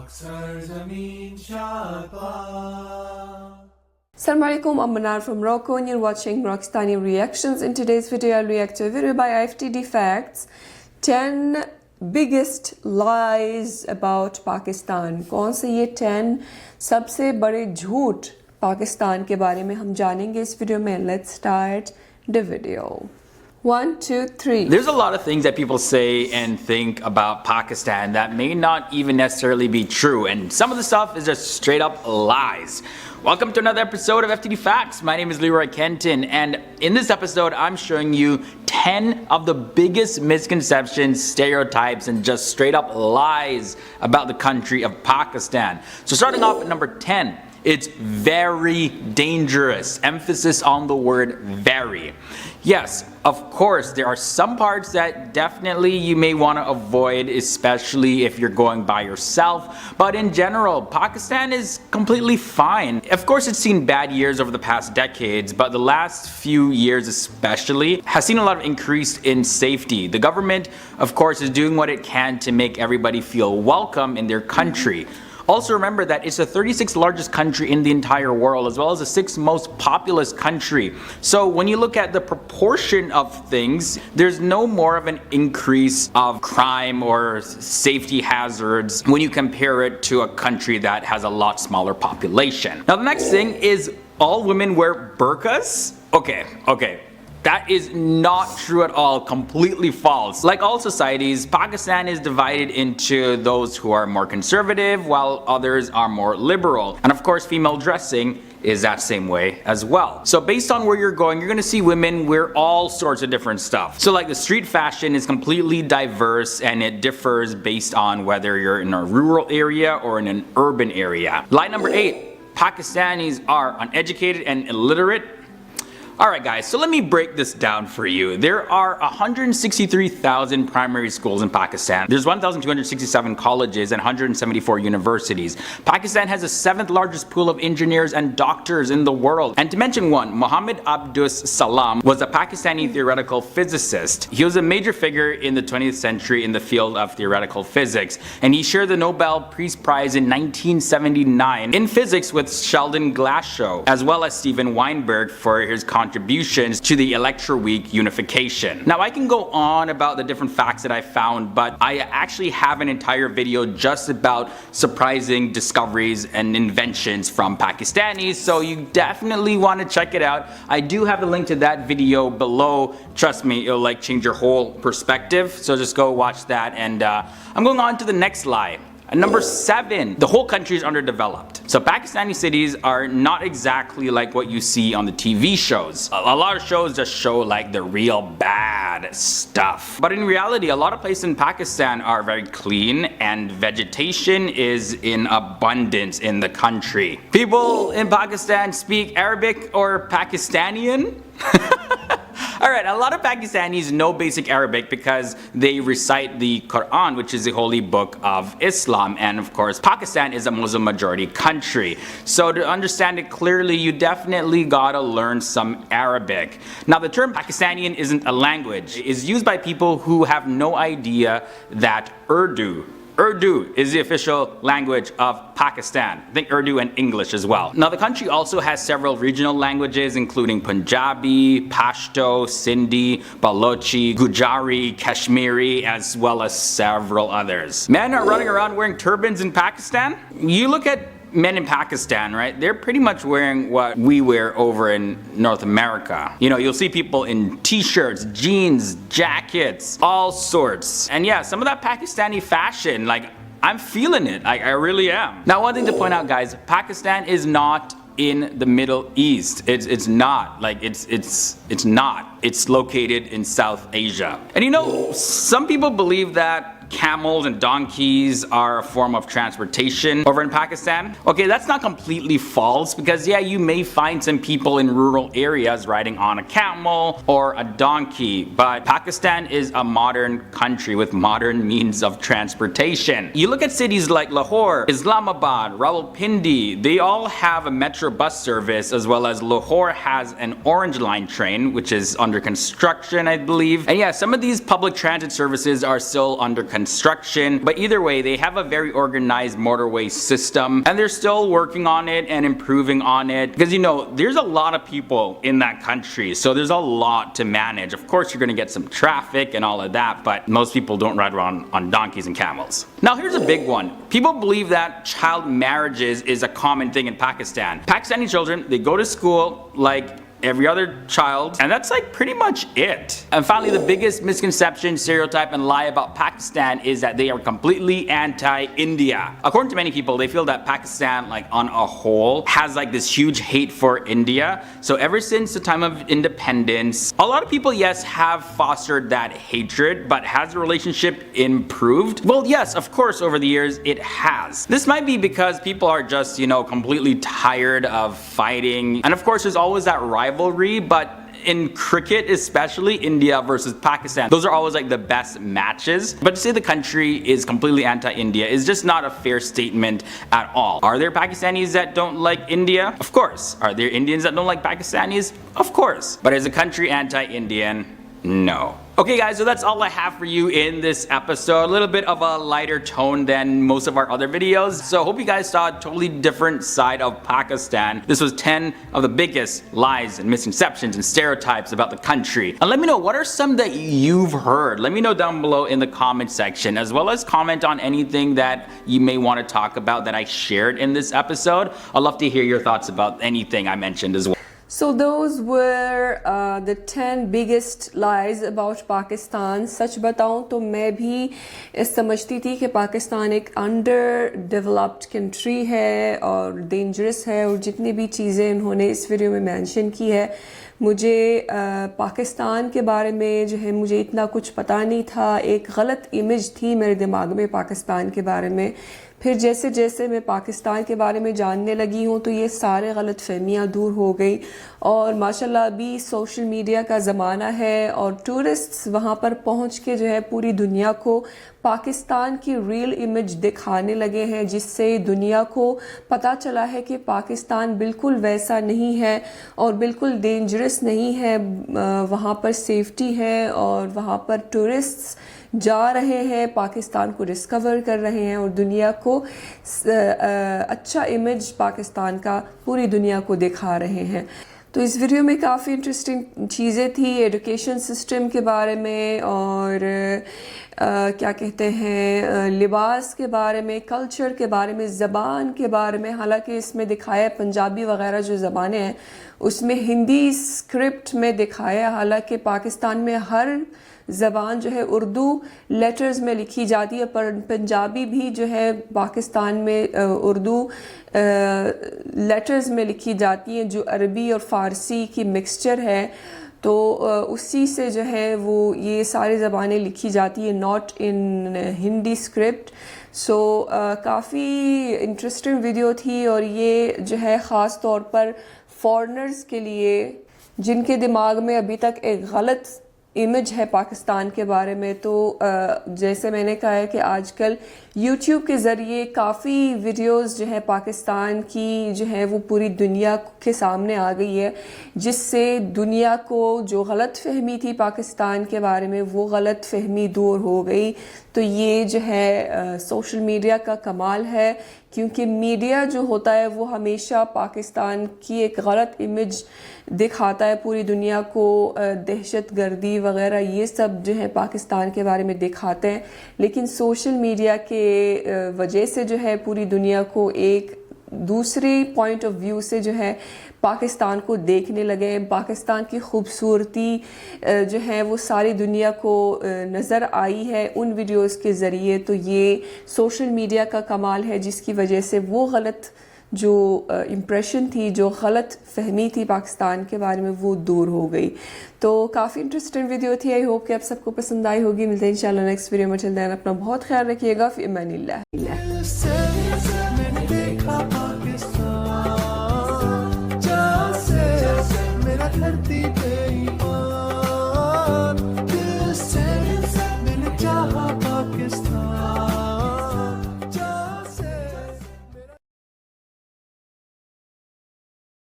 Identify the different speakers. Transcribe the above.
Speaker 1: Assalamu alaikum, I'm Manar from Morocco and you're watching Moroccani Reactions. In today's video, I'll react to a video by IFTD Facts, 10 biggest lies about Pakistan. कौन से ये 10 सबसे बड़े झूठ पाकिस्तान के बारे में हम जानेंगे इस वीडियो में. Let's start the video. 1, 2, 3.
Speaker 2: There's a lot of things that people say and think about Pakistan that may not even necessarily be true, and some of the stuff is just straight up lies. Welcome to another episode of FTD Facts. My name is Leroy Kenton, and in this episode I'm showing you 10 of the biggest misconceptions, stereotypes, and just straight up lies about the country of Pakistan. So starting off at number 10, it's very dangerous. Emphasis on the word very. Yes, of course, there are some parts that definitely you may want to avoid, especially if you're going by yourself. But in general, Pakistan is completely fine. Of course, it's seen bad years over the past decades, but the last few years especially has seen a lot of increase in safety. The government, of course, is doing what it can to make everybody feel welcome in their country. Also remember that it's the 36th largest country in the entire world, as well as the 6th most populous country. So when you look at the proportion of things, there's no more of an increase of crime or safety hazards when you compare it to a country that has a lot smaller population. Now the next thing is all women wear burqas. Okay. That is not true at all, completely false. Like all societies, Pakistan is divided into those who are more conservative while others are more liberal. And of course, female dressing is that same way as well. So based on where you're going, you're gonna see women wear all sorts of different stuff. So like the street fashion is completely diverse and it differs based on whether you're in a rural area or in an urban area. Lie number 8, Pakistanis are uneducated and illiterate. Alright guys, so let me break this down for you. There are 163,000 primary schools in Pakistan. There's 1,267 colleges and 174 universities. Pakistan has the 7th largest pool of engineers and doctors in the world. And to mention one, Muhammad Abdus Salam was a Pakistani theoretical physicist. He was a major figure in the 20th century in the field of theoretical physics. And he shared the Nobel Peace Prize in 1979 in physics with Sheldon Glashow, as well as Steven Weinberg for his contributions to the electroweak unification. Now I can go on about the different facts that I found, but I actually have an entire video just about surprising discoveries and inventions from Pakistanis, so you definitely want to check it out. I do have the link to that video below. Trust me, it'll like change your whole perspective, so just go watch that. And I'm going on to the next lie. Number 7, the whole country is underdeveloped. So Pakistani cities are not exactly like what you see on the TV shows. A lot of shows just show like the real bad stuff. But in reality, a lot of places in Pakistan are very clean and vegetation is in abundance in the country. People in Pakistan speak Arabic or Pakistanian. Alright, a lot of Pakistanis know basic Arabic because they recite the Quran, which is the holy book of Islam, and of course Pakistan is a Muslim majority country. So to understand it clearly, you definitely gotta learn some Arabic. Now the term Pakistani isn't a language. It is used by people who have no idea that Urdu is the official language of Pakistan. I think Urdu and English as well. Now the country also has several regional languages including Punjabi, Pashto, Sindhi, Balochi, Gujari, Kashmiri, as well as several others. Men are running around wearing turbans in Pakistan. You look at men in Pakistan, right? They're pretty much wearing what we wear over in North America. You know, you'll see people in t-shirts, jeans, jackets, all sorts. And yeah, some of that Pakistani fashion, like, I'm feeling it. I really am. Now, one thing to point out, guys, Pakistan is not in the Middle East. It's not. Like, it's not. It's located in South Asia. And you know, some people believe that camels and donkeys are a form of transportation over in Pakistan. Okay, that's not completely false because yeah, you may find some people in rural areas riding on a camel or a donkey, but Pakistan is a modern country with modern means of transportation. You look at cities like Lahore, Islamabad, Rawalpindi, they all have a metro bus service, as well as Lahore has an Orange Line train, which is under construction, I believe. And yeah, some of these public transit services are still under construction. construction. But either way, they have a very organized motorway system, and they're still working on it and improving on it. Because you know, there's a lot of people in that country, so there's a lot to manage. Of course, you're gonna get some traffic and all of that, but most people don't ride around on donkeys and camels. Now, here's a big one. People believe that child marriages is a common thing in Pakistan. Pakistani children, they go to school like every other child, and that's like pretty much it. And finally, the biggest misconception, stereotype, and lie about Pakistan is that they are completely anti-India. According to many people, they feel that Pakistan, like on a whole, has like this huge hate for India. So ever since the time of independence, a lot of people, yes, have fostered that hatred, but has the relationship improved? Well, yes, of course, over the years it has. This might be because people are just, you know, completely tired of fighting. And of course, there's always that rivalry, but in cricket especially, India versus Pakistan, those are always like the best matches. But to say the country is completely anti-India is just not a fair statement at all. Are there Pakistanis that don't like India? Of course. Are there Indians that don't like Pakistanis? Of course. But is a country anti-Indian? No. Okay guys, so that's all I have for you in this episode. A little bit of a lighter tone than most of our other videos. So hope you guys saw a totally different side of Pakistan. This was 10 of the biggest lies and misconceptions and stereotypes about the country. And let me know, what are some that you've heard? Let me know down below in the comment section, as well as comment on anything that you may want to talk about that I shared in this episode. I'd love to hear your thoughts about anything I mentioned as well.
Speaker 1: So those were the 10 biggest lies about Pakistan. सच बताऊं तो मैं भी समझती थी कि पाकिस्तान एक under developed country है और डेंजरस है, और जितनी भी चीज़ें इन्होंने इस वीडियो में मेंशन की है, मुझे पाकिस्तान के बारे में जो है मुझे इतना कुछ पता नहीं था। एक गलत इमेज थी मेरे दिमाग में पाकिस्तान के बारे में। फिर जैसे जैसे मैं पाकिस्तान के बारे में जानने लगी हूँ तो ये सारे गलत फहमियाँ दूर हो गई, और माशाल्लाह अभी सोशल मीडिया का ज़माना है और टूरिस्ट्स वहाँ पर पहुँच के जो है पूरी दुनिया को पाकिस्तान की रियल इमेज दिखाने लगे हैं, जिससे दुनिया को पता चला है कि पाकिस्तान बिल्कुल वैसा नहीं है और बिल्कुल डेंजरस नहीं है। वहाँ पर सेफ्टी है और वहाँ पर टूरिस्ट्स जा रहे हैं, पाकिस्तान को डिस्कवर कर रहे हैं और दुनिया को अच्छा इमेज पाकिस्तान का पूरी दुनिया को दिखा रहे हैं। तो इस वीडियो में काफ़ी इंटरेस्टिंग चीज़ें थी एजुकेशन सिस्टम के बारे में, और क्या कहते हैं, लिबास के बारे में, कल्चर के बारे में, ज़बान के बारे में। हालांकि इसमें दिखाया पंजाबी वगैरह जो ज़बानें हैं उसमें हिंदी स्क्रिप्ट में दिखाया, हालांकि पाकिस्तान में हर ज़बान जो है उर्दू लेटर्स में लिखी जाती है, पर पंजाबी भी जो है पाकिस्तान में उर्दू लेटर्स में लिखी जाती हैं, जो अरबी और फ़ारसी की मिक्सचर है। तो उसी से जो है वो ये सारी ज़बानें लिखी जाती है, नॉट इन हिंदी स्क्रिप्ट। सो काफ़ी इंटरेस्टिंग वीडियो थी, और ये जो है ख़ास तौर पर फॉरेनर्स के लिए जिनके दिमाग में अभी तक एक गलत इमेज है पाकिस्तान के बारे में। तो जैसे मैंने कहा है कि आजकल यूट्यूब के ज़रिए काफ़ी वीडियोस जो है पाकिस्तान की जो है वो पूरी दुनिया के सामने आ गई है, जिससे दुनिया को जो गलत फहमी थी पाकिस्तान के बारे में वो गलत फहमी दूर हो गई। तो ये जो है सोशल मीडिया का कमाल है, क्योंकि मीडिया जो होता है वो हमेशा पाकिस्तान की एक गलत इमेज दिखाता है पूरी दुनिया को, दहशतगर्दी वगैरह ये सब जो है पाकिस्तान के बारे में दिखाते हैं। लेकिन सोशल मीडिया के वजह से जो है पूरी दुनिया को एक दूसरे पॉइंट ऑफ व्यू से जो है पाकिस्तान को देखने लगे हैं। पाकिस्तान की खूबसूरती जो है वो सारी दुनिया को नज़र आई है उन वीडियोस के ज़रिए। तो ये सोशल मीडिया का कमाल है, जिसकी वजह से वो गलत जो इम्प्रेशन थी, जो गलत फहमी थी पाकिस्तान के बारे में, वो दूर हो गई। तो काफ़ी इंटरेस्टिंग वीडियो थी। आई होप कि आप सबको पसंद आई होगी। मिलते हैं इंशाल्लाह नेक्स्ट वीडियो में। टिल देन अपना बहुत ख्याल रखिएगा। फ़ी अमानिल्लाह।